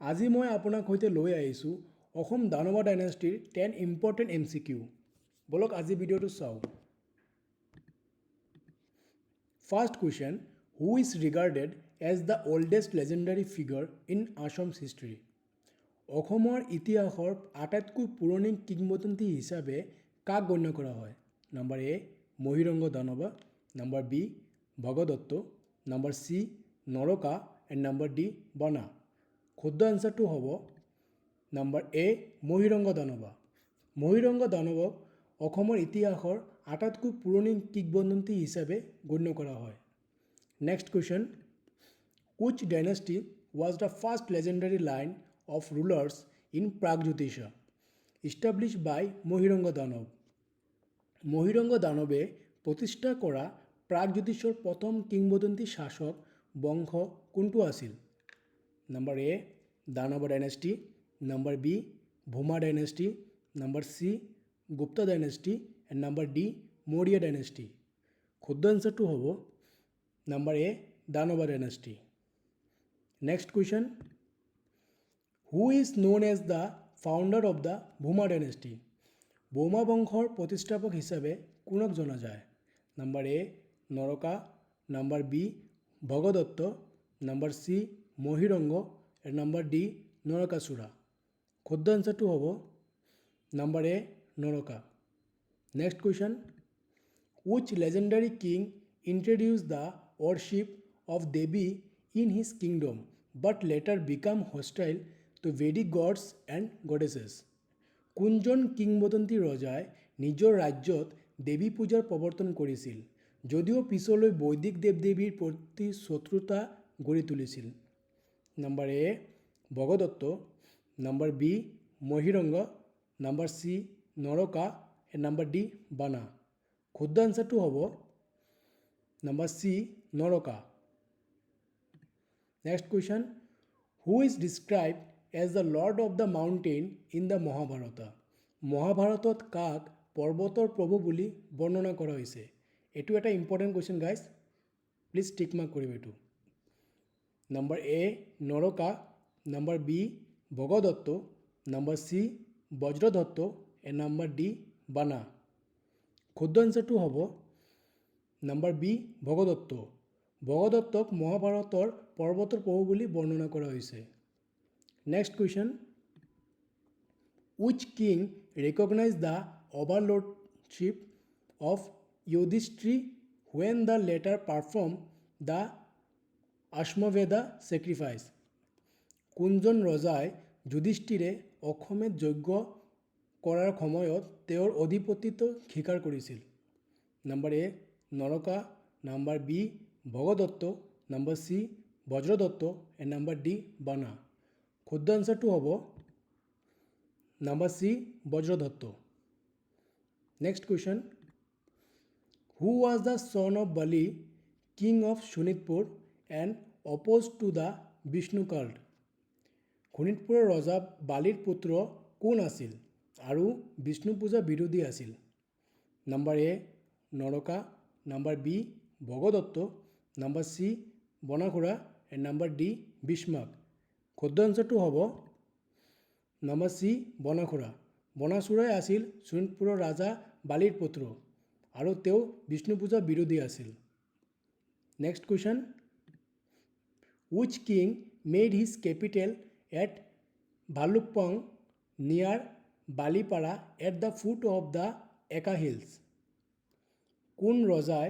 আজি মই আপোনাক সৈতে লৈ আহিছোঁ অসম দানৱা ডাইনেষ্টিৰ 10 ইম্পৰ্টেণ্ট MCQ। বলক আজি ভিডিঅ'টো চাওঁ। First question, who is regarded as the oldest legendary figure in Assam's history? অসমৰ ইতিহাসৰ আটাইতকৈ পুৰণি কিংবদন্তি হিচাপে কাক গণ্য কৰা হয়? Number A Mahiranga Danava, number B Bhagadatta, number C Naraka and number D Bana. শুদ্ধ এনচাৰটো হ'ব নাম্বাৰ এ মহিৰংগ দানৱা। মহিৰংগ দানৱক অসমৰ ইতিহাসৰ আটাইতকৈ পুৰণি কিংবদন্তি হিচাপে গণ্য কৰা হয়। Next question, which dynasty was the first legendary line of rulers in Pragjyotisha established by Mahiranga Danava? Mahiranga দানৱে প্ৰতিষ্ঠা কৰা প্ৰাগজ্যোতিষৰ প্ৰথম কিংবদন্তি শাসক বংশ কোনটো আছিল? Number A Danava dynasty, number B Bhuma dynasty, number C Gupta dynasty and number D Maurya dynasty. শুদ্ধ এনচাৰটো হ'ব number A Danava dynasty. Next question, who is known as the founder of the Bhuma dynasty? Bhuma বংশৰ প্ৰতিষ্ঠাপক হিচাপে কোনক জনা যায়? Number A Naraka, number B Bhagadatta, number C Mahiranga and number D Narakasura. শুদ্ধ এনচাৰটো হ'ব number A Naraka. Next question, which legendary king introduced the worship of Devi in his kingdom but later became hostile to Vedic gods and goddesses? কোনজন কিংবদন্তি ৰজাই নিজৰ ৰাজ্যত দেৱী পূজাৰ প্ৰৱৰ্তন কৰিছিল যদিও পিছলৈ বৈদিক দেৱ দেৱীৰ প্ৰতি শত্ৰুতা গঢ়ি তুলিছিল? Number A Bhagadatta, number B Mahiranga, number C Naraka and number D Bana. শুদ্ধ এনচাৰটো হ'ব number C Naraka. Next question, who is describe as the lord of the mountain in the Mahabharata? মহাভাৰতত কাক পৰ্বতৰ প্ৰভু বুলি বৰ্ণনা কৰা হৈছে? এইটো এটা important question guys, please tick mark কৰিব এইটো। Number A Naraka, number B Bhagadatta, number C Vajradatta and number D Bana. শুদ্ধ এনচাৰটো হ'ব নাম্বাৰ বি ভগদত্ত। ভগদত্তক মহাভাৰতৰ পৰ্বতৰ প্ৰভু বুলি বৰ্ণনা কৰা হৈছে। Next question, which king recognized the overlordship of Yudhishthira when the latter performed the Ashwamedha sacrifice? কোনজন ৰজাই যুধিষ্ঠিৰে অশ্বমেধ যজ্ঞ কৰাৰ সময়ত তেওঁৰ অধিপতিত্ব স্বীকাৰ কৰিছিল? Number A Naraka, number B Bhagadatta, number C Vajradatta and number D Bana. শুদ্ধ এনচাৰটো হ'ব number C Vajradatta. Next question, who was the son of Bali king of Shonitpur and opposes to the Vishnu cult? শোণিতপুৰৰ ৰজা বালিৰ পুত্ৰ কোন আছিল আৰু বিষ্ণু পূজা বিৰোধী আছিল? Number A Naraka, number B Bhagadatta, number C Banasura and number D Bhishmak. শুদ্ধ এনচাৰটো হ'ব নাম্বাৰ চি বনাসুৰা। বনাসুৰাই আছিল শোণিতপুৰৰ ৰজা বালিৰ পুত্ৰ আৰু তেওঁ বিষ্ণু পূজা বিৰোধী আছিল। Next question, which king made his capital at Bhalukpong near Balipara at the foot of the Eka Hills? কোন ৰজাই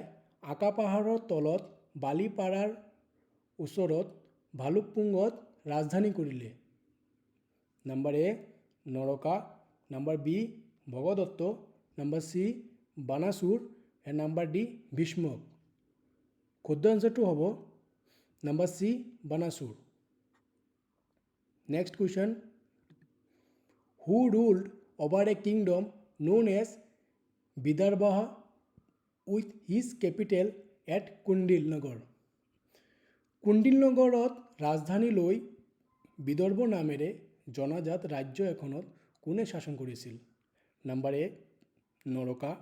আকা পাহাৰৰ তলত বালিপাৰাৰ ওচৰত ভালুকপুঙত ৰাজধানী কৰিলে? Number A Naraka, number B Bhagadatta, number C Banasura and number D Bhishmak. শুদ্ধ এনচাৰটো হ'ব number C Banasura. Next question, who ruled over a kingdom known as Vidarbha with his capital at Kundilnagar? কুণ্ডিলনগৰত ৰাজধানী লৈ বিদৰ্ভ নামেৰে জনাজাত ৰাজ্য এখনত কোনে শাসন কৰিছিল? Number A Naraka,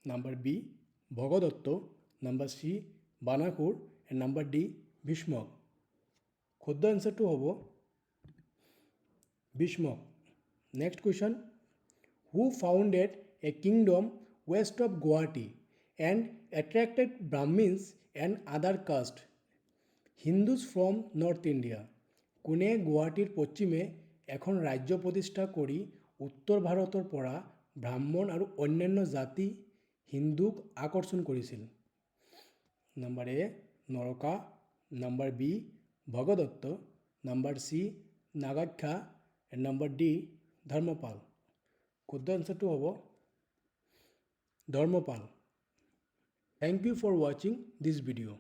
number B Bhagadatta, number C Banasura and number D Bhishmak. শুদ্ধ এনচাৰটো হ'ব Bhishma. Next question. Who founded a kingdom west of Guwahati and attracted Brahmins and other castes? Hindus from North India. কোনে গুৱাহাটীৰ পশ্চিমে এখন ৰাজ্য প্ৰতিষ্ঠা কৰি উত্তৰ ভাৰতৰ পৰা ব্ৰাহ্মণ আৰু অন্যান্য জাতি হিন্দুক আকৰ্ষণ কৰিছিল? Number A Naraka, number B Bhagadatta, number C Nagakhya, and number D Dharmapal. শুদ্ধ আনচাৰটো হ'ব Dharmapala. Thank you for watching this video.